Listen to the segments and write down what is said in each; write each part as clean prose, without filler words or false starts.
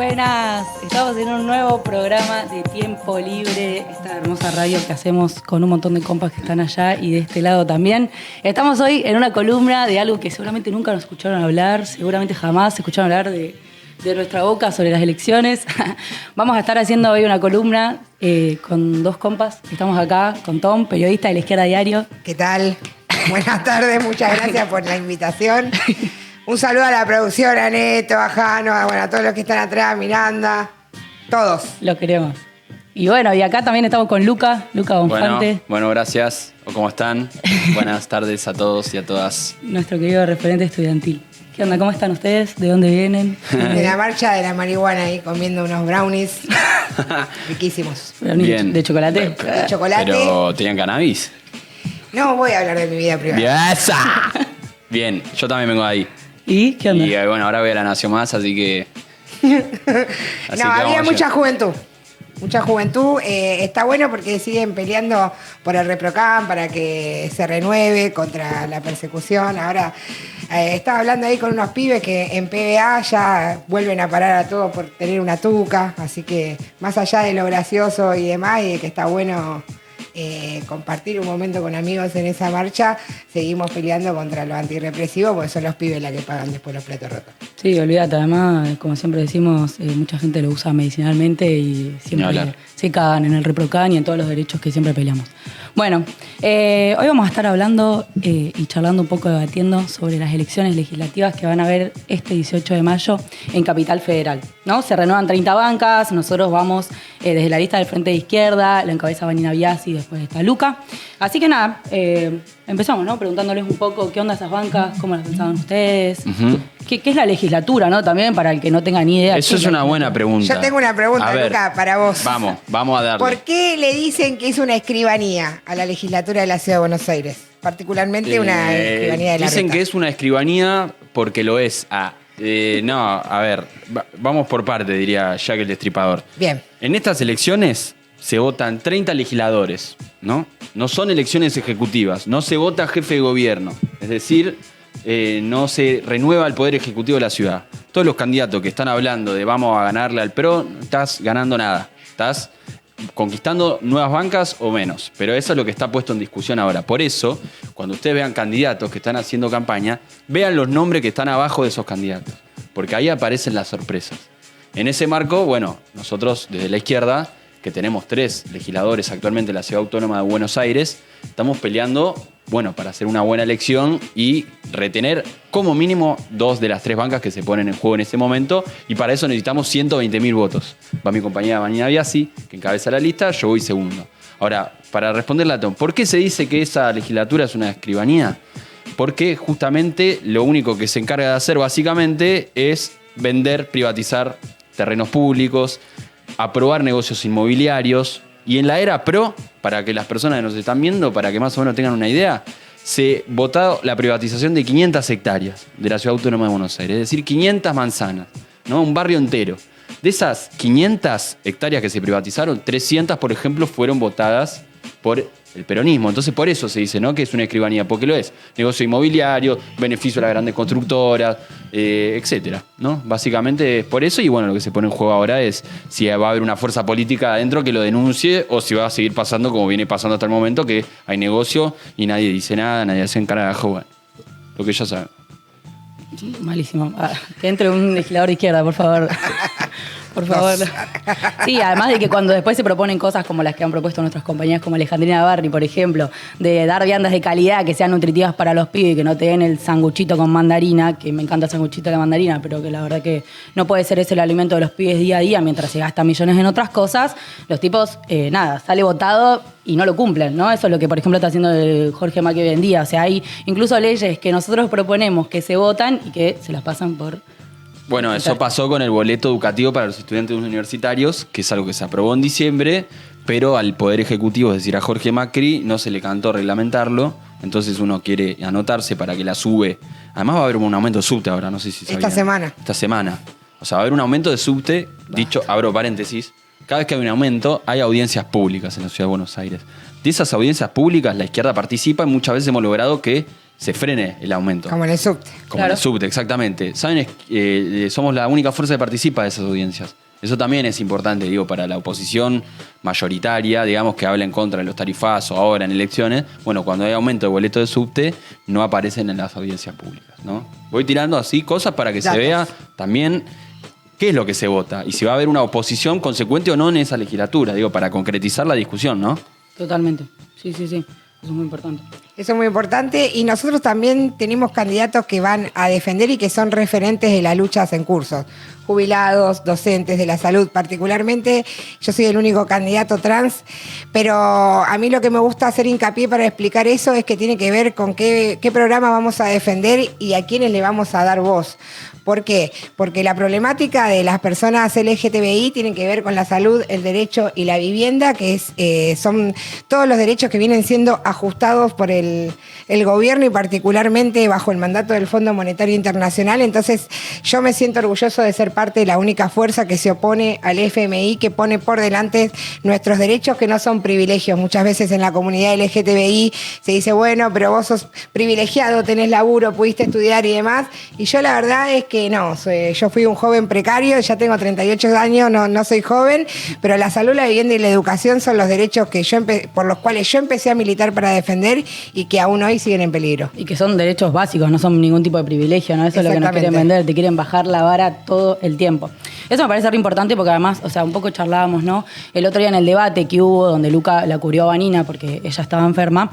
Buenas, estamos en un nuevo programa de Tiempo Libre, esta hermosa radio que hacemos con un montón de compas que están allá y de este lado también. Estamos hoy en una columna de algo que seguramente nunca nos escucharon hablar, seguramente jamás escucharon hablar de nuestra boca sobre las elecciones. Vamos a estar haciendo hoy una columna con dos compas. Estamos acá con Tom, periodista de La Izquierda Diario. ¿Qué tal? Buenas tardes, muchas gracias por la invitación. Un saludo a la producción, a Neto, a Jano, a todos los que están atrás, Miranda, todos. Lo queremos. Y bueno, y acá también estamos con Luca Bonfante. Bueno, gracias. ¿Cómo están? Buenas tardes a todos y a todas. Nuestro querido referente estudiantil. ¿Qué onda? ¿Cómo están ustedes? ¿De dónde vienen? De la marcha de la marihuana ahí, comiendo unos brownies riquísimos. ¿Brownies Bien. de chocolate? De chocolate. ¿Pero tenían cannabis? No voy a hablar de mi vida privada. ¡Yes! Bien, yo también vengo de ahí. ¿Y qué onda? Y bueno, ahora voy a La Nación Más, así que... No, había mucha juventud. Mucha juventud. Está bueno porque siguen peleando por el ReproCam para que se renueve contra la persecución. Ahora estaba hablando ahí con unos pibes que en PBA ya vuelven a parar a todos por tener una tuca. Así que más allá de lo gracioso y demás, y de que está bueno compartir un momento con amigos en esa marcha, seguimos peleando contra lo antirrepresivo porque son los pibes los que pagan después los platos rotos. Sí, olvídate, además, como siempre decimos, mucha gente lo usa medicinalmente y siempre se cagan en el ReproCam y en todos los derechos que siempre peleamos. Bueno, hoy vamos a estar hablando y charlando un poco, debatiendo sobre las elecciones legislativas que van a haber este 18 de mayo en Capital Federal, ¿no? Se renuevan 30 bancas, nosotros vamos desde la lista del Frente de Izquierda, la encabeza Vanina Biasi, después está Luca. Así que nada, empezamos, ¿no? Preguntándoles un poco qué onda esas bancas, cómo las pensaban ustedes, qué es la legislatura, ¿no? También para el que no tenga ni idea. Eso es una buena pregunta. Yo tengo una pregunta, Luca, para vos. Vamos a darle. ¿Por qué le dicen que es una escribanía a la legislatura de la Ciudad de Buenos Aires? Particularmente una escribanía de la Dicen Reta. que es una escribanía porque lo es. Vamos por parte, diría Jack el Destripador. Bien. En estas elecciones se votan 30 legisladores, ¿no? No son elecciones ejecutivas, no se vota jefe de gobierno. Es decir, no se renueva el poder ejecutivo de la ciudad. Todos los candidatos que están hablando de vamos a ganarle al PRO, no estás ganando nada. Estás conquistando nuevas bancas o menos. Pero eso es lo que está puesto en discusión ahora. Por eso, cuando ustedes vean candidatos que están haciendo campaña, vean los nombres que están abajo de esos candidatos. Porque ahí aparecen las sorpresas. En ese marco, bueno, nosotros desde la izquierda, que tenemos 3 legisladores actualmente en la Ciudad Autónoma de Buenos Aires, estamos peleando, bueno, para hacer una buena elección y retener como mínimo 2 de las 3 bancas que se ponen en juego en este momento, y para eso necesitamos 120.000 votos. Va mi compañera Vanina Biasi, que encabeza la lista, yo voy segundo. Ahora, para responderle a Tom, ¿por qué se dice que esa legislatura es una escribanía? Porque justamente lo único que se encarga de hacer básicamente es vender, privatizar terrenos públicos, aprobar negocios inmobiliarios. Y en la era PRO, para que las personas que nos están viendo, para que más o menos tengan una idea, se votó la privatización de 500 hectáreas de la Ciudad Autónoma de Buenos Aires, es decir, 500 manzanas, ¿no? Un barrio entero. De esas 500 hectáreas que se privatizaron, 300, por ejemplo, fueron votadas por el peronismo. Entonces, por eso se dice, ¿no?, que es una escribanía, porque lo es. Negocio inmobiliario, beneficio a las grandes constructoras, etcétera, ¿no? Básicamente es por eso, y bueno, lo que se pone en juego ahora es si va a haber una fuerza política adentro que lo denuncie o si va a seguir pasando como viene pasando hasta el momento, que hay negocio y nadie dice nada, nadie se encarga de jugar. Lo que ya saben. Malísimo. Que entre un legislador de izquierda, por favor. Por favor. Sí, además de que cuando después se proponen cosas como las que han propuesto nuestras compañeras como Alejandrina Barri, por ejemplo, de dar viandas de calidad que sean nutritivas para los pibes y que no te den el sanguchito con mandarina, que me encanta el sanguchito de la mandarina, pero que la verdad que no puede ser ese el alimento de los pibes día a día mientras se gastan millones en otras cosas, los tipos, sale votado y no lo cumplen, ¿no? Eso es lo que, por ejemplo, está haciendo el Jorge Macri hoy en día. O sea, hay incluso leyes que nosotros proponemos que se votan y que se las pasan por... Bueno, eso pasó con el boleto educativo para los estudiantes universitarios, que es algo que se aprobó en diciembre, pero al Poder Ejecutivo, es decir, a Jorge Macri, no se le cantó reglamentarlo, entonces uno quiere anotarse para que la sube. Además va a haber un aumento de subte ahora, no sé si sabían. Esta semana. O sea, va a haber un aumento de subte, dicho, abro paréntesis, cada vez que hay un aumento hay audiencias públicas en la Ciudad de Buenos Aires. De esas audiencias públicas la izquierda participa y muchas veces hemos logrado que se frene el aumento. Como en el subte. Como en el subte, exactamente. ¿Saben? Somos la única fuerza que participa de esas audiencias. Eso también es importante, digo, para la oposición mayoritaria, digamos, que habla en contra de los tarifazos ahora en elecciones. Bueno, cuando hay aumento de boleto de subte, no aparecen en las audiencias públicas, ¿no? Voy tirando así cosas para que se vea también qué es lo que se vota y si va a haber una oposición consecuente o no en esa legislatura, digo, para concretizar la discusión, ¿no? Totalmente. Sí. Eso es muy importante. Eso es muy importante y nosotros también tenemos candidatos que van a defender y que son referentes de las luchas en curso. Jubilados, docentes de la salud particularmente. Yo soy el único candidato trans, pero a mí lo que me gusta hacer hincapié para explicar eso es que tiene que ver con qué programa vamos a defender y a quiénes le vamos a dar voz. ¿Por qué? Porque la problemática de las personas LGTBI tiene que ver con la salud, el derecho y la vivienda, que son todos los derechos que vienen siendo ajustados por el gobierno y particularmente bajo el mandato del Fondo Monetario Internacional. Entonces yo me siento orgulloso de ser parte de la única fuerza que se opone al FMI, que pone por delante nuestros derechos, que no son privilegios. Muchas veces en la comunidad LGTBI se dice, bueno, pero vos sos privilegiado, tenés laburo, pudiste estudiar y demás. Y yo la verdad es que no, yo fui un joven precario, ya tengo 38 años, no soy joven, pero la salud, la vivienda y la educación son los derechos que por los cuales yo empecé a militar para defender y que aún hoy siguen en peligro. Y que son derechos básicos, no son ningún tipo de privilegio, ¿no? Eso es lo que nos quieren vender, te quieren bajar la vara todo el tiempo. Eso me parece re importante porque además, o sea, un poco charlábamos, ¿no? El otro día en el debate que hubo, donde Luca la cubrió a Vanina porque ella estaba enferma,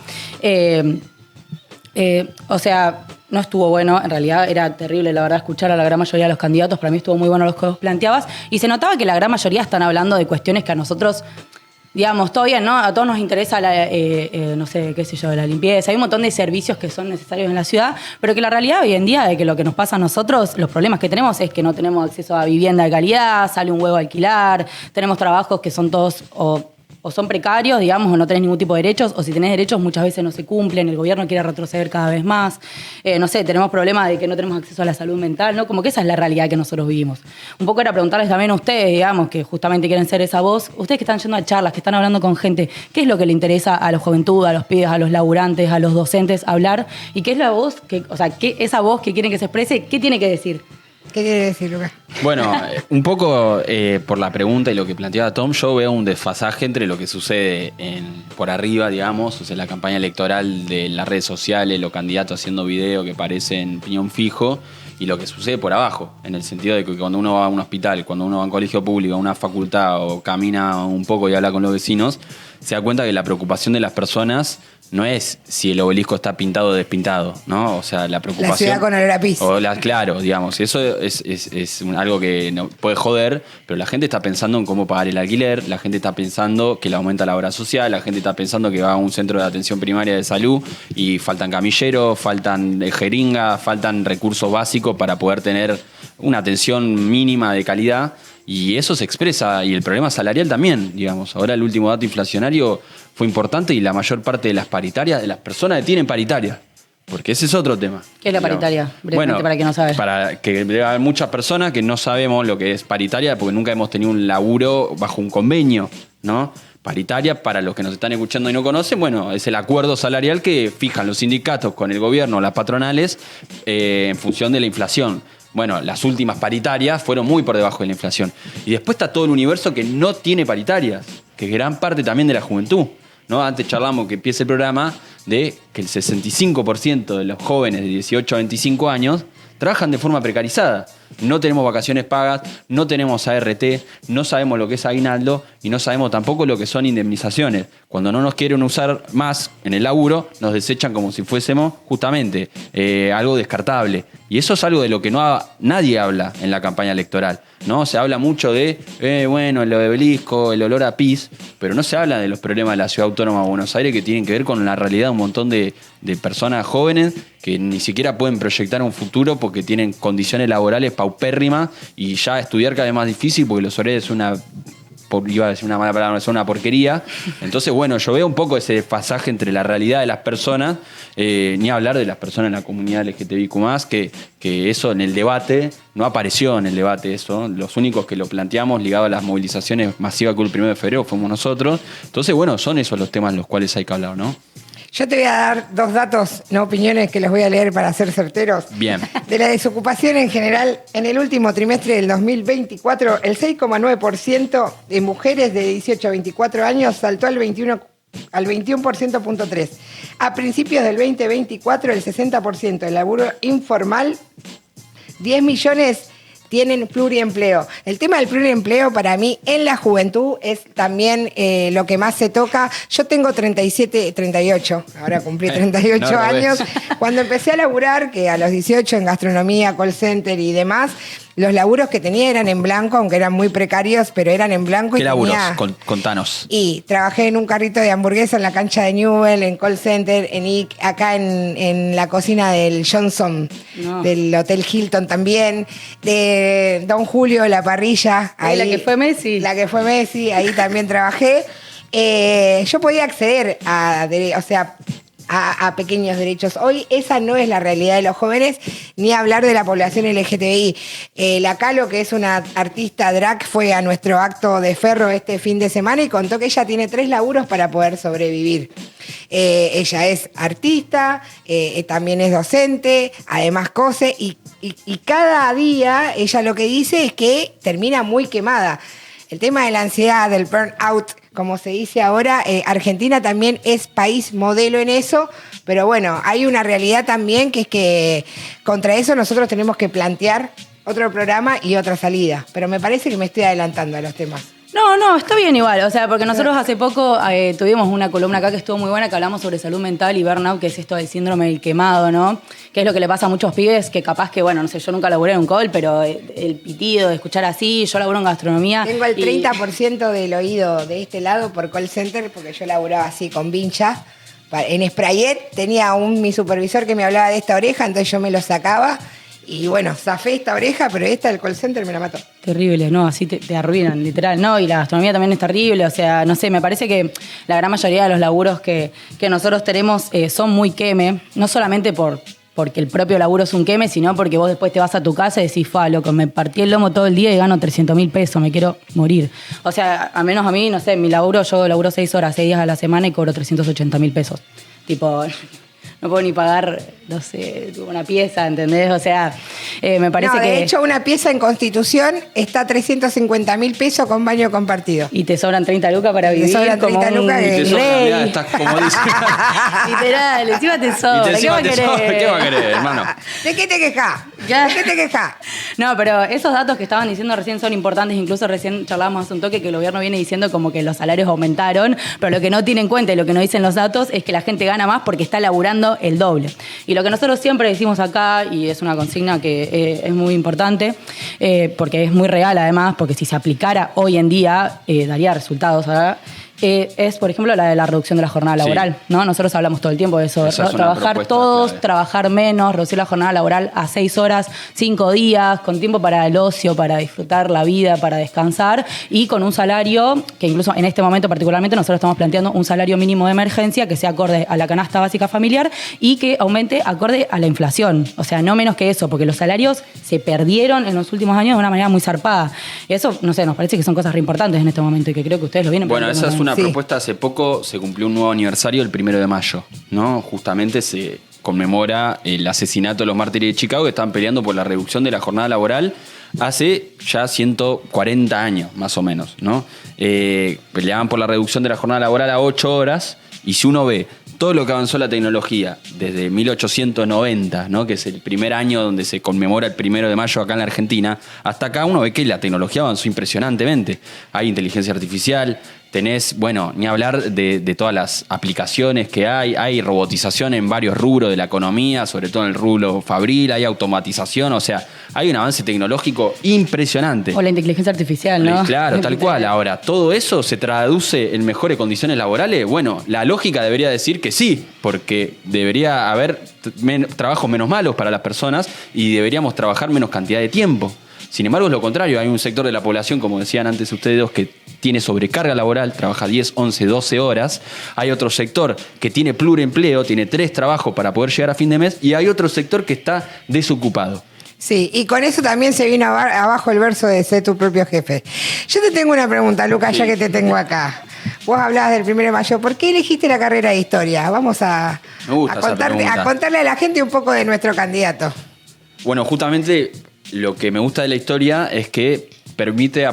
o sea, no estuvo bueno, en realidad era terrible, la verdad, escuchar a la gran mayoría de los candidatos. Para mí estuvo muy bueno los que vos planteabas y se notaba que la gran mayoría están hablando de cuestiones que a nosotros, digamos, todo bien, ¿no? A todos nos interesa no sé, qué sé yo, la limpieza. Hay un montón de servicios que son necesarios en la ciudad, pero que la realidad hoy en día es que lo que nos pasa a nosotros, los problemas que tenemos es que no tenemos acceso a vivienda de calidad, sale un huevo a alquilar, tenemos trabajos que son todos o son precarios, digamos, o no tenés ningún tipo de derechos, o si tenés derechos muchas veces no se cumplen, el gobierno quiere retroceder cada vez más. No sé, tenemos problemas de que no tenemos acceso a la salud mental, ¿no? Como que esa es la realidad que nosotros vivimos. Un poco era preguntarles también a ustedes, digamos, que justamente quieren ser esa voz, ustedes que están yendo a charlas, que están hablando con gente, ¿qué es lo que le interesa a la juventud, a los pibes, a los laburantes, a los docentes hablar? ¿Y qué es la voz, esa voz que quieren que se exprese, qué tiene que decir? ¿Qué quiere decir, Lucas? Bueno, un poco por la pregunta y lo que planteaba Tom, yo veo un desfasaje entre lo que sucede por arriba, digamos, o sea, la campaña electoral de las redes sociales, los candidatos haciendo video que parecen piñón fijo, y lo que sucede por abajo, en el sentido de que cuando uno va a un hospital, cuando uno va a un colegio público, a una facultad o camina un poco y habla con los vecinos, se da cuenta que la preocupación de las personas no es si el obelisco está pintado o despintado, ¿no? O sea, la preocupación... La ciudad con olor a pis. Claro, digamos, eso es algo que no puede joder, pero la gente está pensando en cómo pagar el alquiler, la gente está pensando que le aumenta la obra social, la gente está pensando que va a un centro de atención primaria de salud y faltan camilleros, faltan jeringas, faltan recursos básicos para poder tener una atención mínima de calidad. Y eso se expresa, y el problema salarial también, digamos. Ahora el último dato inflacionario fue importante y la mayor parte de las paritarias, de las personas que tienen paritarias, porque ese es otro tema. ¿Qué es la paritaria? Brevemente, para quien no sabe. Para que debe haber muchas personas que no sabemos lo que es paritaria porque nunca hemos tenido un laburo bajo un convenio, ¿no? Paritaria, para los que nos están escuchando y no conocen, bueno, es el acuerdo salarial que fijan los sindicatos con el gobierno, las patronales, en función de la inflación. Bueno, las últimas paritarias fueron muy por debajo de la inflación. Y después está todo el universo que no tiene paritarias, que es gran parte también de la juventud, ¿no? Antes charlamos que empieza el programa de que el 65% de los jóvenes de 18 a 25 años trabajan de forma precarizada. No tenemos vacaciones pagas, no tenemos ART, no sabemos lo que es aguinaldo y no sabemos tampoco lo que son indemnizaciones. Cuando no nos quieren usar más en el laburo, nos desechan como si fuésemos justamente algo descartable. Y eso es algo de lo que nadie habla en la campaña electoral, ¿no? Se habla mucho de, bueno, el obelisco, el olor a pis, pero no se habla de los problemas de la Ciudad Autónoma de Buenos Aires que tienen que ver con la realidad de un montón de personas jóvenes que ni siquiera pueden proyectar un futuro porque tienen condiciones laborales paupérrimas y ya estudiar cada vez más difícil porque los horarios es iba a decir una mala palabra, es una porquería. Entonces, bueno, yo veo un poco ese desfasaje entre la realidad de las personas, ni hablar de las personas en la comunidad LGTBIQ+, que eso en el debate, no apareció en el debate eso. Los únicos que lo planteamos ligado a las movilizaciones masivas que hubo el 1 de febrero fuimos nosotros. Entonces, bueno, son esos los temas en los cuales hay que hablar, ¿no? Yo te voy a dar 2 datos, no opiniones, que los voy a leer para ser certeros. Bien. De la desocupación en general, en el último trimestre del 2024, el 6,9% de mujeres de 18 a 24 años saltó al 21,3%. A principios del 2024, el 60% del laburo informal, 10 millones tienen pluriempleo. El tema del pluriempleo para mí en la juventud es también lo que más se toca. Yo tengo 38, ahora cumplí 38 años. Cuando empecé a laburar, que a los 18 en gastronomía, call center y demás, los laburos que tenía eran en blanco, aunque eran muy precarios, pero eran en blanco. ¿Qué laburos? Contanos. Y trabajé en un carrito de hamburguesa en la cancha de Newell, en call center, acá en la cocina del Johnson, del Hotel Hilton también, de Don Julio, la parrilla. Ahí, la que fue Messi. La que fue Messi, ahí también trabajé. Yo podía acceder a pequeños derechos. Hoy esa no es la realidad de los jóvenes, ni hablar de la población LGTBI. La Calo, que es una artista drag, fue a nuestro acto de Ferro este fin de semana y contó que ella tiene 3 laburos para poder sobrevivir. Ella es artista, también es docente, además cose y cada día ella lo que dice es que termina muy quemada. El tema de la ansiedad, del burnout, como se dice ahora, Argentina también es país modelo en eso, pero bueno, hay una realidad también que es que contra eso nosotros tenemos que plantear otro programa y otra salida, pero me parece que me estoy adelantando a los temas. No, está bien igual, o sea, porque nosotros hace poco tuvimos una columna acá que estuvo muy buena, que hablamos sobre salud mental y burnout, que es esto del síndrome del quemado, ¿no? Que es lo que le pasa a muchos pibes, que capaz que, bueno, no sé, yo nunca laburé en un call, pero el pitido de escuchar así, yo laburo en gastronomía. Tengo el 30% del oído de este lado por call center, porque yo laburaba así con vincha. En Sprayet tenía mi supervisor que me hablaba de esta oreja, entonces yo me lo sacaba. Y bueno, zafé esta oreja, pero esta del call center me la mató. Terrible, ¿no? Así te arruinan, literal, ¿no? Y la gastronomía también es terrible, o sea, no sé, me parece que la gran mayoría de los laburos que nosotros tenemos son muy queme, no solamente porque el propio laburo es un queme, sino porque vos después te vas a tu casa y decís, loco, me partí el lomo todo el día y gano 300.000 pesos, me quiero morir. O sea, al menos a mí, no sé, mi laburo, yo laburo 6 horas, 6 días a la semana y cobro 380.000 pesos. Tipo... No puedo ni pagar, no sé, una pieza, ¿entendés? O sea, me parece que... De hecho, una pieza en Constitución está a 350.000 pesos con baño compartido. Y te sobran 30 lucas para vivir. Te sobran 30 lucas. Y te sobran, mirá, estás como dice. Literal, encima te sobra. ¿Qué va a querer? ¿Qué va a querer, hermano? ¿De qué te quejás? ¿De qué te quejás? No, pero esos datos que estaban diciendo recién son importantes. Incluso recién charlábamos hace un toque que el gobierno viene diciendo como que los salarios aumentaron, pero lo que no tiene en cuenta y lo que no dicen los datos es que la gente gana más porque está laburando el doble. Y lo que nosotros siempre decimos acá, y es una consigna que es muy importante, porque es muy real además, porque si se aplicara hoy en día, daría resultados, ¿verdad? Es, por ejemplo, la de la reducción de la jornada laboral, sí. ¿No? Nosotros hablamos todo el tiempo de eso. Trabajar todos, clave. Trabajar menos, reducir la jornada laboral a 6 horas, 5 días, con tiempo para el ocio, para disfrutar la vida, para descansar, y con un salario que incluso en este momento particularmente nosotros estamos planteando un salario mínimo de emergencia que sea acorde a la canasta básica familiar y que aumente acorde a la inflación. O sea, no menos que eso, porque los salarios se perdieron en los últimos años de una manera muy zarpada. Eso, no sé, nos parece que son cosas re importantes en este momento y que creo que ustedes lo vienen planteando. Bueno, esa es una propuesta. Hace poco se cumplió un nuevo aniversario el 1 de mayo, ¿no? Justamente se conmemora el asesinato de los mártires de Chicago que estaban peleando por la reducción de la jornada laboral hace ya 140 años, más o menos, ¿no? Peleaban por la reducción de la jornada laboral a 8 horas y si uno ve todo lo que avanzó la tecnología desde 1890, ¿no? Que es el primer año donde se conmemora el 1 de mayo acá en la Argentina, hasta acá uno ve que la tecnología avanzó impresionantemente. Hay inteligencia artificial, tenés, bueno, ni hablar de todas las aplicaciones que hay robotización en varios rubros de la economía, sobre todo en el rubro fabril, hay automatización, o sea, hay un avance tecnológico impresionante. O la inteligencia artificial, ¿no? Claro, tal cual. Ahora, ¿todo eso se traduce en mejores condiciones laborales? Bueno, la lógica debería decir que sí, porque debería haber trabajos menos malos para las personas y deberíamos trabajar menos cantidad de tiempo. Sin embargo, es lo contrario. Hay un sector de la población, como decían antes ustedes dos, que tiene sobrecarga laboral, trabaja 10, 11, 12 horas. Hay otro sector que tiene pluriempleo, tiene 3 trabajos para poder llegar a fin de mes. Y hay otro sector que está desocupado. Sí, y con eso también se vino abajo el verso de Sé tu propio jefe. Yo te tengo una pregunta, Lucas, ya que te tengo acá. Vos hablabas del 1 de mayo. ¿Por qué elegiste la carrera de historia? Vamos a contarle a la gente un poco de nuestro candidato. Bueno, justamente lo que me gusta de la historia es que permite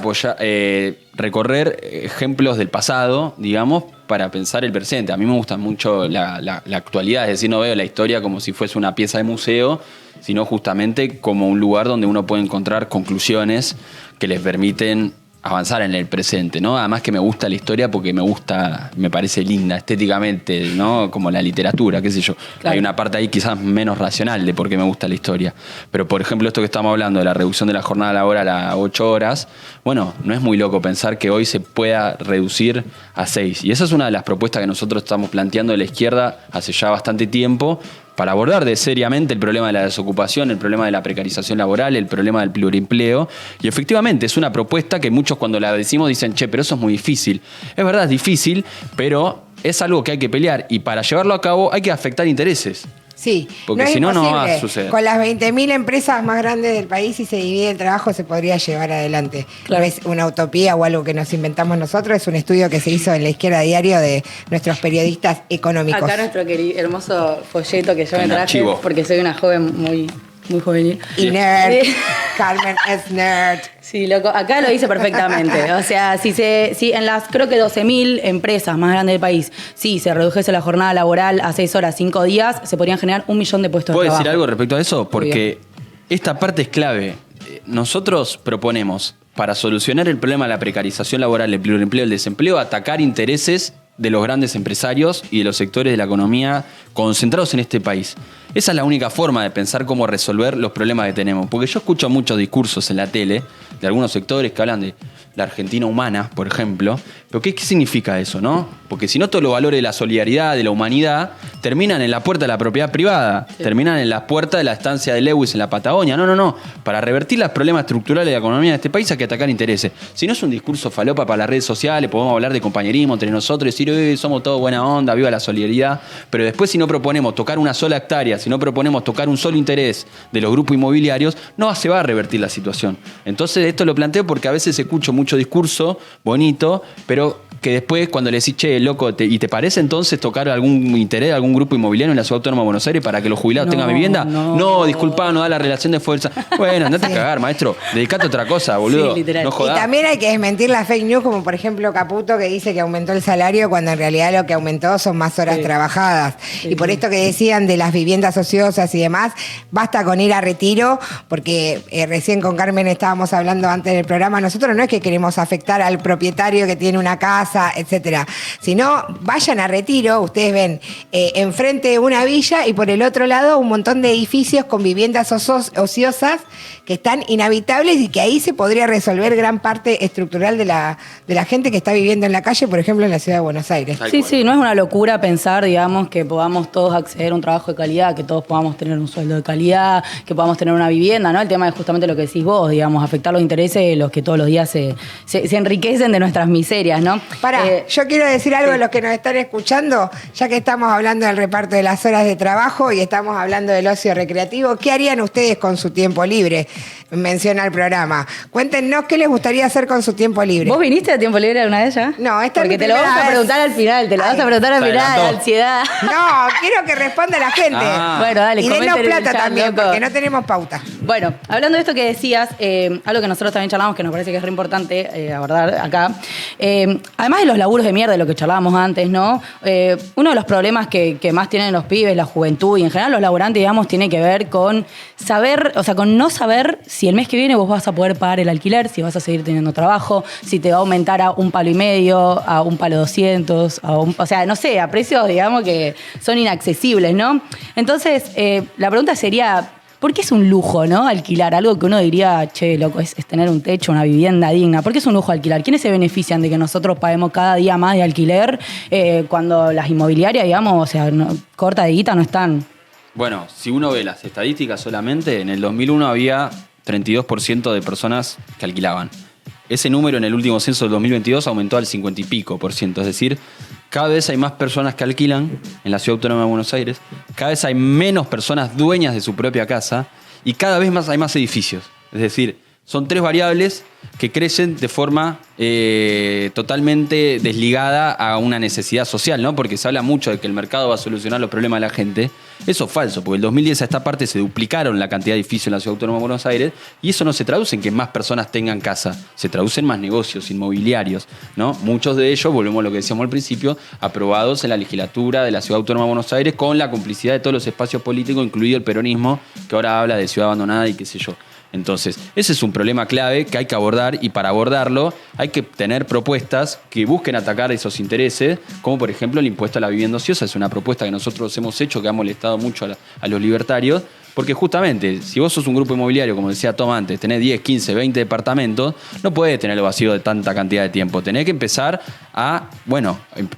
recorrer ejemplos del pasado, digamos, para pensar el presente. A mí me gusta mucho la actualidad, es decir, no veo la historia como si fuese una pieza de museo, sino justamente como un lugar donde uno puede encontrar conclusiones que les permiten avanzar en el presente, ¿no? Además que me gusta la historia porque me parece linda estéticamente, ¿no? Como la literatura, qué sé yo. Claro. Hay una parte ahí quizás menos racional de por qué me gusta la historia. Pero, por ejemplo, esto que estamos hablando de la reducción de la jornada laboral a 8 horas, bueno, no es muy loco pensar que hoy se pueda reducir a 6. Y esa es una de las propuestas que nosotros estamos planteando de la izquierda hace ya bastante tiempo, para abordar seriamente el problema de la desocupación, el problema de la precarización laboral, el problema del pluriempleo. Y efectivamente es una propuesta que muchos cuando la decimos dicen, che, pero eso es muy difícil. Es verdad, es difícil, pero es algo que hay que pelear y para llevarlo a cabo hay que afectar intereses. Sí, porque si no, no va a suceder. Con las 20.000 empresas más grandes del país, si se divide el trabajo, se podría llevar adelante. Claro. No es una utopía o algo que nos inventamos nosotros, es un estudio que se hizo en La Izquierda Diario de nuestros periodistas económicos. Acá nuestro hermoso folleto que yo me traje, porque soy una joven muy juvenil. Y nerd. Sí. Carmen es nerd. Sí, loco. Acá lo dice perfectamente. O sea, si en las creo que 12.000 empresas más grandes del país, si se redujese la jornada laboral a 6 horas, 5 días, se podrían generar 1 millón de puestos de trabajo. ¿Puedo decir algo respecto a eso? Porque esta parte es clave. Nosotros proponemos, para solucionar el problema de la precarización laboral, el pluriempleo, el desempleo, atacar intereses de los grandes empresarios y de los sectores de la economía concentrados en este país. Esa es la única forma de pensar cómo resolver los problemas que tenemos. Porque yo escucho muchos discursos en la tele de algunos sectores que hablan de la Argentina humana, por ejemplo. Pero ¿qué significa eso, no? Porque si no, todos los valores de la solidaridad, de la humanidad, terminan en la puerta de la propiedad privada, terminan en la puerta de la estancia de Lewis en la Patagonia. No. Para revertir los problemas estructurales de la economía de este país hay que atacar intereses. Si no es un discurso falopa para las redes sociales, podemos hablar de compañerismo entre nosotros, decir, somos todos buena onda, viva la solidaridad. Pero después, si no proponemos tocar una sola hectárea, si no proponemos tocar un solo interés de los grupos inmobiliarios, no se va a revertir la situación. Entonces, esto lo planteo porque a veces escucho mucho discurso bonito, pero que después cuando le decís, che, loco, ¿y te parece entonces tocar algún interés de algún grupo inmobiliario en la Ciudad Autónoma de Buenos Aires para que los jubilados tengan vivienda? No, disculpa, no da la relación de fuerza. Bueno, andate a cagar, maestro. Dedicate a otra cosa, boludo. Sí, literal. No jodás. Y también hay que desmentir las fake news, como por ejemplo Caputo, que dice que aumentó el salario cuando en realidad lo que aumentó son más horas trabajadas. Sí, y por esto que decían de las viviendas ociosas y demás, basta con ir a retiro, porque recién con Carmen estábamos hablando antes del programa, nosotros no es que queremos afectar al propietario que tiene una casa, etcétera, sino vayan a retiro, ustedes ven enfrente una villa y por el otro lado un montón de edificios con viviendas ociosas que están inhabitables y que ahí se podría resolver gran parte estructural de la gente que está viviendo en la calle, por ejemplo en la ciudad de Buenos Aires. Sí, no es una locura pensar, digamos, que podamos todos acceder a un trabajo de calidad, que todos podamos tener un sueldo de calidad, que podamos tener una vivienda, ¿no? El tema es justamente lo que decís vos, digamos, afectar los intereses de los que todos los días se enriquecen de nuestras miserias, ¿no? Yo quiero decir algo a los que nos están escuchando, ya que estamos hablando del reparto de las horas de trabajo y estamos hablando del ocio recreativo, ¿qué harían ustedes con su tiempo libre? Menciona el programa. Cuéntenos qué les gustaría hacer con su tiempo libre. ¿Vos viniste de tiempo libre alguna vez ya? No, esta porque es te lo vamos a preguntar al final, ansiedad. No, quiero que responda la gente. Bueno, dale, y denos plata chat, también, loco. porque no tenemos pauta. Bueno, hablando de esto que decías, algo que nosotros también charlamos, que nos parece que es re importante abordar acá, además de los laburos de mierda, de lo que charlábamos antes, ¿no? Uno de los problemas que más tienen los pibes, la juventud y en general los laburantes, digamos, tiene que ver con saber, o sea, con no saber si el mes que viene vos vas a poder pagar el alquiler, si vas a seguir teniendo trabajo, si te va a aumentar a $1,50, a $1,200, o sea, no sé, a precios, digamos, que son inaccesibles, ¿no? Entonces, la pregunta sería, ¿por qué es un lujo, no? Alquilar, algo que uno diría, che, loco, es tener un techo, una vivienda digna. ¿Por qué es un lujo alquilar? ¿Quiénes se benefician de que nosotros paguemos cada día más de alquiler cuando las inmobiliarias, digamos, o sea, corta de guita no están? Bueno, si uno ve las estadísticas solamente, en el 2001 había 32% de personas que alquilaban. Ese número en el último censo del 2022 aumentó al 50 y pico %. Es decir, cada vez hay más personas que alquilan en la Ciudad Autónoma de Buenos Aires, cada vez hay menos personas dueñas de su propia casa y cada vez más hay más edificios. Es decir, Son 3 variables que crecen de forma totalmente desligada a una necesidad social, ¿no? Porque se habla mucho de que el mercado va a solucionar los problemas de la gente. Eso es falso, porque en el 2010 a esta parte se duplicaron la cantidad de edificios en la Ciudad Autónoma de Buenos Aires y eso no se traduce en que más personas tengan casa, se traduce en más negocios inmobiliarios, ¿no? Muchos de ellos, volvemos a lo que decíamos al principio, aprobados en la legislatura de la Ciudad Autónoma de Buenos Aires con la complicidad de todos los espacios políticos, incluido el peronismo, que ahora habla de ciudad abandonada y qué sé yo. Entonces, ese es un problema clave que hay que abordar y para abordarlo hay que tener propuestas que busquen atacar esos intereses, como por ejemplo el impuesto a la vivienda ociosa. Es una propuesta que nosotros hemos hecho que ha molestado mucho a los libertarios, porque justamente si vos sos un grupo inmobiliario, como decía Tom antes, tenés 10, 15, 20 departamentos, no podés tenerlo vacío de tanta cantidad de tiempo. Tenés que empezar a,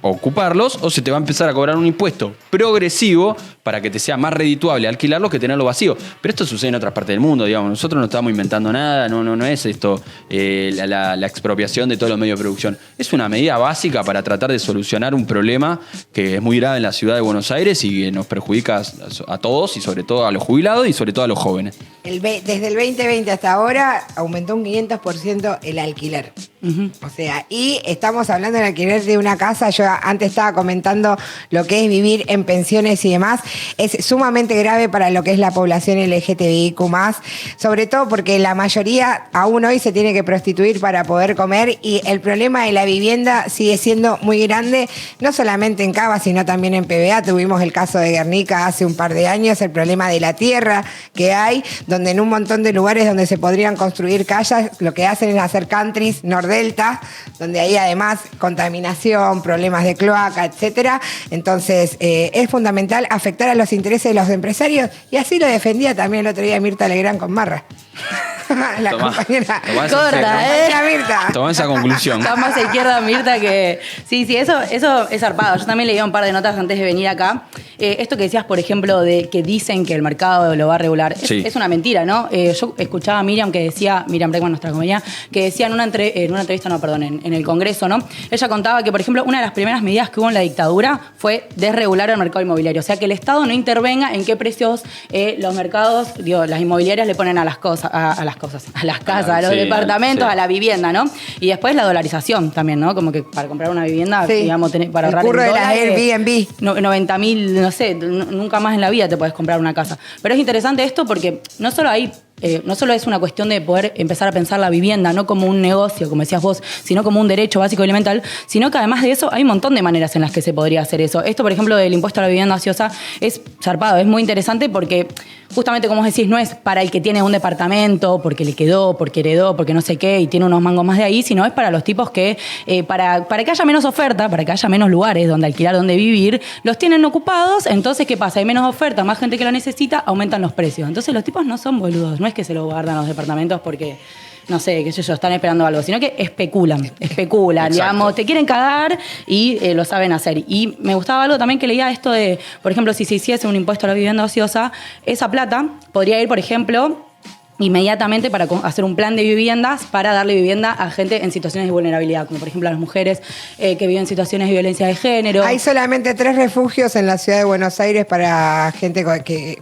ocuparlos o se te va a empezar a cobrar un impuesto progresivo para que te sea más redituable alquilarlos que tenerlo vacío. Pero esto sucede en otras partes del mundo, digamos. Nosotros no estamos inventando nada, no es esto la expropiación de todos los medios de producción. Es una medida básica para tratar de solucionar un problema que es muy grave en la ciudad de Buenos Aires y que nos perjudica a todos y sobre todo a los jubilados y sobre todo a los jóvenes. Desde el 2020 hasta ahora aumentó un 500% el alquiler. Uh-huh. O sea, y estamos hablando del alquiler de una casa. Yo antes estaba comentando lo que es vivir en pensiones y demás. Es sumamente grave para lo que es la población LGTBIQ+, sobre todo porque la mayoría aún hoy se tiene que prostituir para poder comer y el problema de la vivienda sigue siendo muy grande, no solamente en Cava, sino también en PBA. Tuvimos el caso de Guernica hace un par de años, el problema de la tierra que hay, donde en un montón de lugares donde se podrían construir calles, lo que hacen es hacer countries nordelta, donde hay además contaminación, problemas de cloaca, etcétera. Entonces, es fundamental afectar a los intereses de los empresarios y así lo defendía también el otro día Mirta Legrand con Marra. La compañera corta, Mirta. Tomá esa conclusión. Está más a izquierda Mirta que... Sí, eso es zarpado. Yo también leí un par de notas antes de venir acá. Esto que decías, por ejemplo, de que dicen que el mercado lo va a regular, es una mentira, ¿no? Yo escuchaba a Miriam Bregman, nuestra compañía, que decía en una entrevista, en el Congreso, ¿no? Ella contaba que, por ejemplo, una de las primeras medidas que hubo en la dictadura fue desregular el mercado inmobiliario. O sea, que el Estado no intervenga en qué precios los mercados, las inmobiliarias le ponen a las casas, a los departamentos, a la vivienda, ¿no? Y después la dolarización también, ¿no? Como que para comprar una vivienda, digamos, para ahorrar el curro de las Airbnb. 90.000, no sé, nunca más en la vida te puedes comprar una casa. Pero es interesante esto porque no solo es una cuestión de poder empezar a pensar la vivienda, no como un negocio, como decías vos, sino como un derecho básico y elemental, sino que además de eso hay un montón de maneras en las que se podría hacer eso. Esto, por ejemplo, del impuesto a la vivienda ociosa es zarpado, es muy interesante porque justamente, como vos decís, no es para el que tiene un departamento, porque le quedó, porque heredó, porque no sé qué, y tiene unos mangos más de ahí, sino es para los tipos que, para que haya menos oferta, para que haya menos lugares donde alquilar, donde vivir, los tienen ocupados, entonces, ¿qué pasa? Hay menos oferta, más gente que lo necesita, aumentan los precios. Entonces, los tipos no son boludos, no es que se lo guardan los departamentos porque... no sé, qué sé yo, están esperando algo, sino que especulan, digamos, te quieren cagar y lo saben hacer. Y me gustaba algo también que leía esto de, por ejemplo, si se hiciese un impuesto a la vivienda ociosa, esa plata podría ir, por ejemplo, inmediatamente para hacer un plan de viviendas para darle vivienda a gente en situaciones de vulnerabilidad, como por ejemplo a las mujeres que viven en situaciones de violencia de género. Hay solamente 3 refugios en la ciudad de Buenos Aires para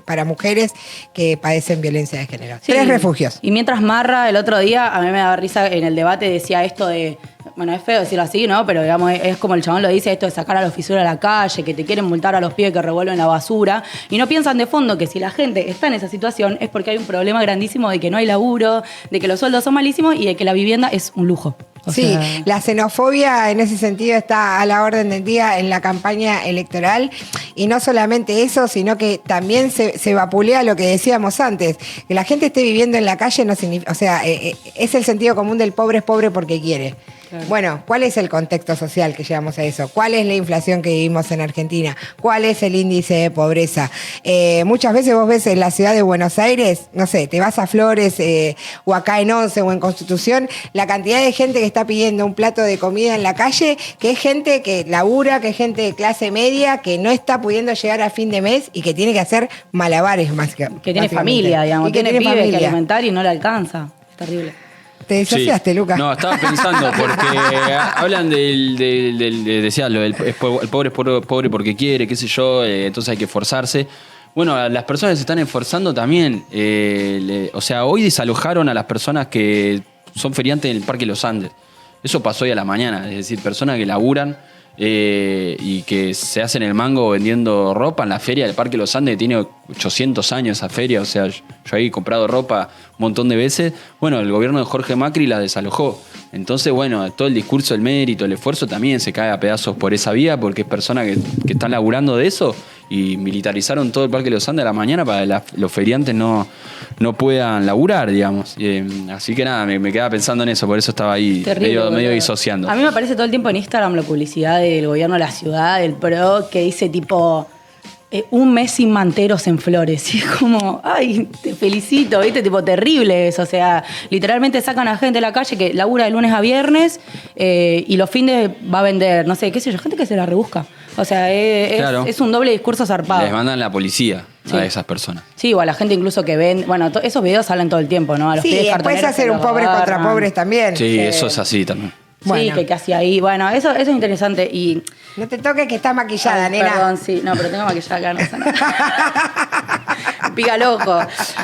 para mujeres que padecen violencia de género. Sí. 3 refugios. Y mientras Marra el otro día, a mí me daba risa en el debate, decía esto de... Bueno, es feo decirlo así, ¿no? Pero digamos, es como el chabón lo dice, esto de sacar a los fisuras a la calle, que te quieren multar a los pibes que revuelven la basura. Y no piensan de fondo que si la gente está en esa situación es porque hay un problema grandísimo de que no hay laburo, de que los sueldos son malísimos y de que la vivienda es un lujo. O sea, la xenofobia en ese sentido está a la orden del día en la campaña electoral. Y no solamente eso, sino que también se vapulea lo que decíamos antes. Que la gente esté viviendo en la calle no significa... O sea, es el sentido común del pobre es pobre porque quiere. Claro. Bueno, ¿cuál es el contexto social que llevamos a eso? ¿Cuál es la inflación que vivimos en Argentina? ¿Cuál es el índice de pobreza? Muchas veces vos ves en la ciudad de Buenos Aires, no sé, te vas a Flores o acá en Once o en Constitución, la cantidad de gente que está pidiendo un plato de comida en la calle, que es gente que labura, que es gente de clase media, que no está pudiendo llegar a fin de mes y que tiene que hacer malabares más que tiene familia, digamos, tiene pibes que alimentar y no le alcanza. Es terrible. ¿Te desociaste, Lucas? No, estaba pensando, porque hablan decía, el pobre es pobre porque quiere, qué sé yo, entonces hay que esforzarse. Bueno, a las personas que se están esforzando también, o sea, hoy desalojaron a las personas que son feriantes en el Parque Los Andes. Eso pasó hoy a la mañana, es decir, personas que laburan y que se hacen el mango vendiendo ropa en la feria del Parque Los Andes, que tiene 800 años esa feria, o sea, yo he comprado ropa un montón de veces. Bueno, el gobierno de Jorge Macri la desalojó. Entonces, bueno, todo el discurso del mérito, el esfuerzo también se cae a pedazos por esa vía, porque es personas que están laburando de eso y militarizaron todo el Parque Los Andes a la mañana para que los feriantes no puedan laburar, digamos. Así que nada, me quedaba pensando en eso, por eso estaba ahí medio disociando. A mí me aparece todo el tiempo en Instagram la publicidad del gobierno de la ciudad, del PRO, que dice tipo... un mes sin manteros en Flores. Y es como, ay, te felicito, ¿viste? Tipo, terrible eso. O sea, literalmente sacan a gente de la calle que labura de lunes a viernes y los fines va a vender, no sé, qué sé yo, gente que se la rebusca. O sea, Claro. es un doble discurso zarpado. Les mandan la policía a esas personas. Sí, o a la gente incluso que ven... Bueno, esos videos salen todo el tiempo, ¿no? A los Sí, pibes después cartoneros hacer que un los pobre contra agarran. pobres también. Sí, eso es así también. Bueno. Sí, que casi ahí. Bueno, eso es interesante. Y... No te toques que estás maquillada, Ay, nena. Perdón, sí. No, pero tengo maquillaje acá, no pasa nada. Pica el ojo.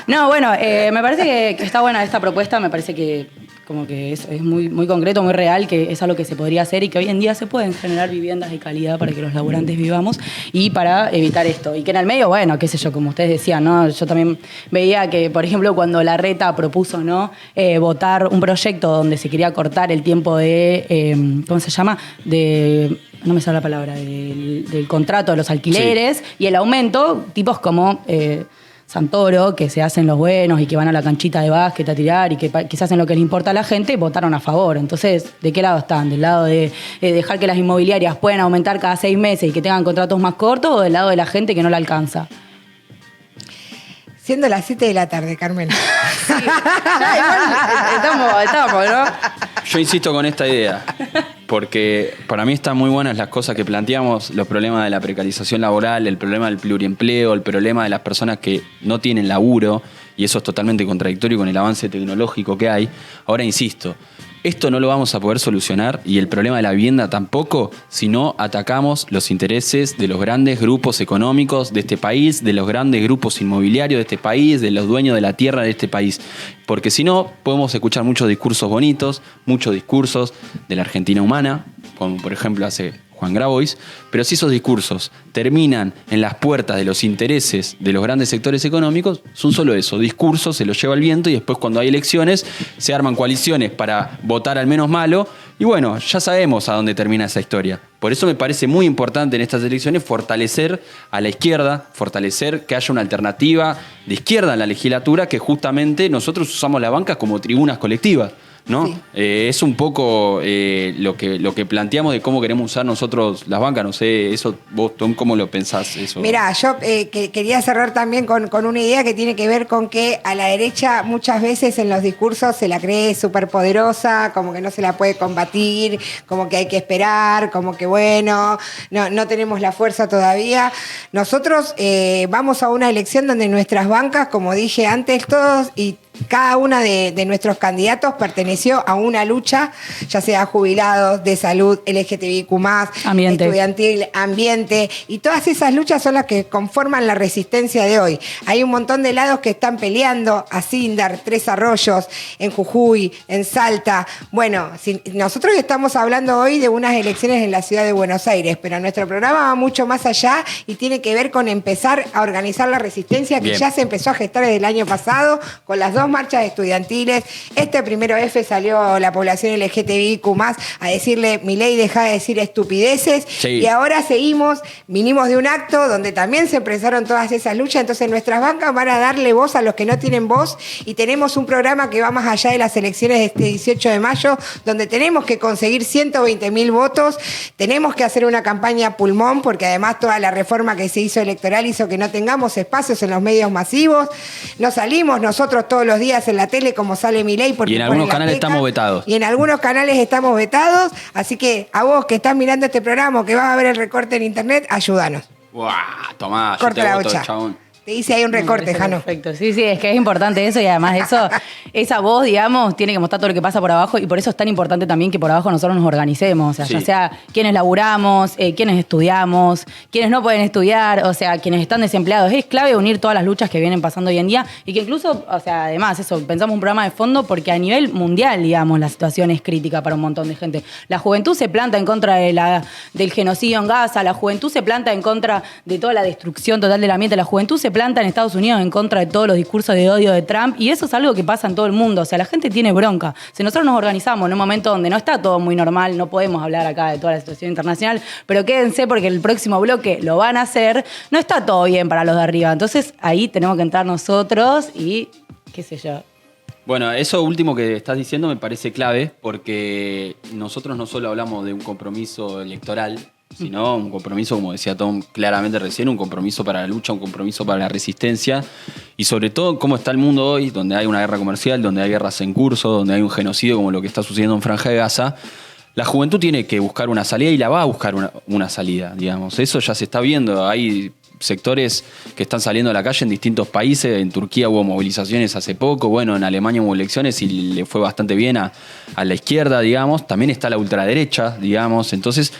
No, bueno, me parece que está buena esta propuesta. Me parece que como que es muy, muy concreto, muy real, que es algo que se podría hacer y que hoy en día se pueden generar viviendas de calidad para que los laburantes vivamos y para evitar esto. Y que en el medio, bueno, qué sé yo, como ustedes decían, ¿no? Yo también veía que, por ejemplo, cuando Larreta propuso, ¿no? Votar un proyecto donde se quería cortar el tiempo de, ¿cómo se llama? No me sale la palabra, del contrato de los alquileres y el aumento, tipos como Santoro, que se hacen los buenos y que van a la canchita de básquet a tirar y que se hacen lo que les importa a la gente, votaron a favor. Entonces, ¿de qué lado están? ¿Del lado de dejar que las inmobiliarias puedan aumentar cada 6 meses y que tengan contratos más cortos o del lado de la gente que no la alcanza? Siendo las 7 de la tarde, Carmen. Sí. Estamos, ¿no? Yo insisto con esta idea, porque para mí están muy buenas las cosas que planteamos, los problemas de la precarización laboral, el problema del pluriempleo, el problema de las personas que no tienen laburo, y eso es totalmente contradictorio con el avance tecnológico que hay. Ahora insisto, esto no lo vamos a poder solucionar y el problema de la vivienda tampoco si no atacamos los intereses de los grandes grupos económicos de este país, de los grandes grupos inmobiliarios de este país, de los dueños de la tierra de este país. Porque si no, podemos escuchar muchos discursos bonitos, muchos discursos de la Argentina humana, como por ejemplo hace Juan Grabois, pero si esos discursos terminan en las puertas de los intereses de los grandes sectores económicos, son solo eso, discursos, se los lleva el viento y después cuando hay elecciones se arman coaliciones para votar al menos malo y bueno, ya sabemos a dónde termina esa historia. Por eso me parece muy importante en estas elecciones fortalecer a la izquierda, fortalecer que haya una alternativa de izquierda en la legislatura, que justamente nosotros usamos la banca como tribunas colectivas, ¿no? Sí. Es un poco lo que planteamos de cómo queremos usar nosotros las bancas. No sé, eso vos, Tom, ¿cómo lo pensás eso? Mirá, yo quería cerrar también con una idea que tiene que ver con que a la derecha muchas veces en los discursos se la cree súper poderosa, como que no se la puede combatir, como que hay que esperar, como que bueno, no tenemos la fuerza todavía. Nosotros vamos a una elección donde nuestras bancas, como dije antes, todos y cada una de nuestros candidatos perteneció a una lucha, ya sea jubilados, de salud, LGTBIQ+, Ambiente. estudiantil, ambiente, y todas esas luchas son las que conforman la resistencia de hoy. Hay un montón de lados que están peleando, a Sindar, Tres Arroyos, en Jujuy, en Salta. Bueno, nosotros estamos hablando hoy de unas elecciones en la ciudad de Buenos Aires, pero nuestro programa va mucho más allá y tiene que ver con empezar a organizar la resistencia que Bien. ya se empezó a gestar desde el año pasado con las dos marchas estudiantiles. Este 1F salió la población LGTBIQ+ a decirle, Milei, deja de decir estupideces. Sí. Y ahora vinimos de un acto donde también se expresaron todas esas luchas. Entonces nuestras bancas van a darle voz a los que no tienen voz y tenemos un programa que va más allá de las elecciones de este 18 de mayo, donde tenemos que conseguir 120.000 votos, tenemos que hacer una campaña pulmón, porque además toda la reforma que se hizo electoral hizo que no tengamos espacios en los medios masivos. No salimos nosotros todos los días en la tele como sale Milei. Y en algunos canales estamos vetados. Y en algunos canales estamos vetados. Así que a vos que estás mirando este programa o que vas a ver el recorte en internet, ayúdanos. ¡Buah! Tomá, yo Corta te la voto, bocha. chabón. Te hice ahí un recorte, Jano. Perfecto, sí, es que es importante eso y además eso, esa voz, digamos, tiene que mostrar todo lo que pasa por abajo y por eso es tan importante también que por abajo nosotros nos organicemos, o sea, ya sea quienes laburamos, quienes estudiamos, quienes no pueden estudiar, o sea, quienes están desempleados. Es clave unir todas las luchas que vienen pasando hoy en día y que incluso, o sea, además, eso, pensamos un programa de fondo porque a nivel mundial, digamos, la situación es crítica para un montón de gente. La juventud se planta en contra del genocidio en Gaza, la juventud se planta en contra de toda la destrucción total del ambiente, la juventud se planta en Estados Unidos en contra de todos los discursos de odio de Trump y eso es algo que pasa en todo el mundo. O sea, la gente tiene bronca. Si nosotros nos organizamos en un momento donde no está todo muy normal, no podemos hablar acá de toda la situación internacional, pero quédense porque el próximo bloque lo van a hacer, no está todo bien para los de arriba. Entonces ahí tenemos que entrar nosotros y qué sé yo. Bueno, eso último que estás diciendo me parece clave porque nosotros no solo hablamos de un compromiso electoral, sino un compromiso, como decía Tom claramente recién, un compromiso para la lucha, un compromiso para la resistencia y sobre todo cómo está el mundo hoy, donde hay una guerra comercial, donde hay guerras en curso, donde hay un genocidio como lo que está sucediendo en Franja de Gaza. La juventud tiene que buscar una salida y la va a buscar una salida, digamos. Eso ya se está viendo. Hay sectores que están saliendo a la calle en distintos países. En Turquía hubo movilizaciones hace poco. Bueno, en Alemania hubo elecciones y le fue bastante bien a la izquierda, digamos. También está la ultraderecha, digamos. Entonces,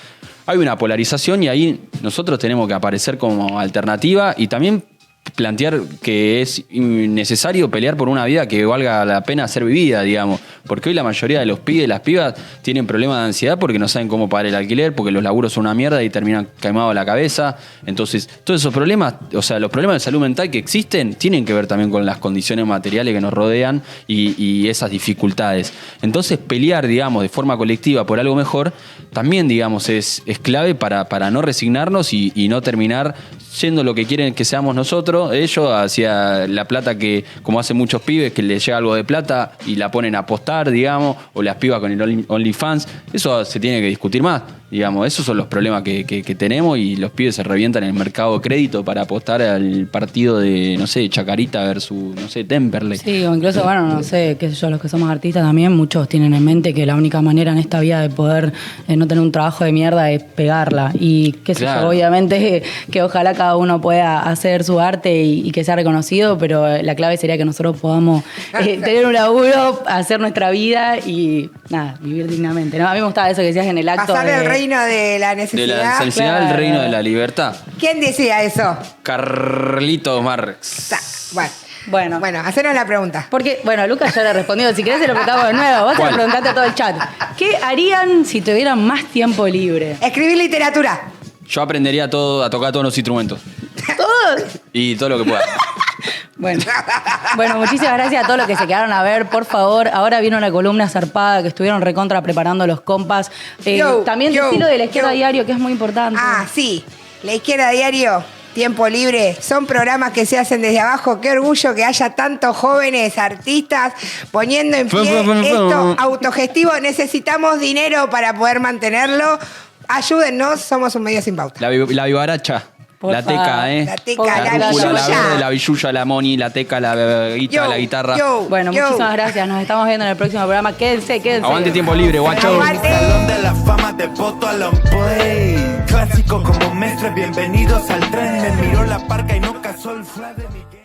hay una polarización y ahí nosotros tenemos que aparecer como alternativa y también plantear que es necesario pelear por una vida que valga la pena ser vivida, digamos. Porque hoy la mayoría de los pibes y las pibas tienen problemas de ansiedad porque no saben cómo pagar el alquiler, porque los laburos son una mierda y terminan quemados la cabeza. Entonces, todos esos problemas, o sea, los problemas de salud mental que existen, tienen que ver también con las condiciones materiales que nos rodean y esas dificultades. Entonces, pelear, digamos, de forma colectiva por algo mejor, también, digamos, es clave para no resignarnos y no terminar yendo lo que quieren que seamos nosotros, ellos hacia la plata que, como hacen muchos pibes, que les llega algo de plata y la ponen a apostar, digamos, o las pibas con el OnlyFans. Eso se tiene que discutir más, digamos. Esos son los problemas que tenemos y los pibes se revientan en el mercado de crédito para apostar al partido de, no sé, Chacarita versus, no sé, Temperley. Sí, o incluso, bueno, no sé, qué sé yo, los que somos artistas también, muchos tienen en mente que la única manera en esta vida de poder no tener un trabajo de mierda es pegarla. Y qué sé yo, obviamente que ojalá cada uno pueda hacer su arte y que sea reconocido, pero la clave sería que nosotros podamos tener un laburo, hacer nuestra vida y nada, vivir dignamente, ¿no? A mí me gustaba eso que decías en el acto. Pasar del reino de la necesidad. De la necesidad al reino de la libertad. ¿Quién decía eso? Carlitos Marx. Bueno, hacernos la pregunta. Porque, bueno, Lucas ya le respondió. Si querés, se lo preguntamos de nuevo. Vos te lo preguntaste a todo el chat. ¿Qué harían si tuvieran más tiempo libre? Escribir literatura. Yo aprendería a tocar todos los instrumentos. ¿Todos? Y todo lo que pueda. Bueno, muchísimas gracias a todos los que se quedaron a ver. Por favor, ahora vino una columna zarpada que estuvieron recontra preparando los compas. También decirlo de La Izquierda Diario, que es muy importante. Ah, sí. La Izquierda Diario, Tiempo Libre, son programas que se hacen desde abajo. Qué orgullo que haya tantos jóvenes artistas poniendo en pie esto autogestivo. Necesitamos dinero para poder mantenerlo. Ayúdennos, somos un medio sin pauta. La vivaracha. La teca, La teca, la billulla. La billulla, la moni, la teca, la guitarra. Bueno, muchísimas gracias. Nos estamos viendo en el próximo programa. Quédense. Aguante Tiempo Libre, guacho. Salón de la fama de Poto a long play. Clásico como Mestre, bienvenidos al tren. Me miró la parca y no casó el fla de Miguel.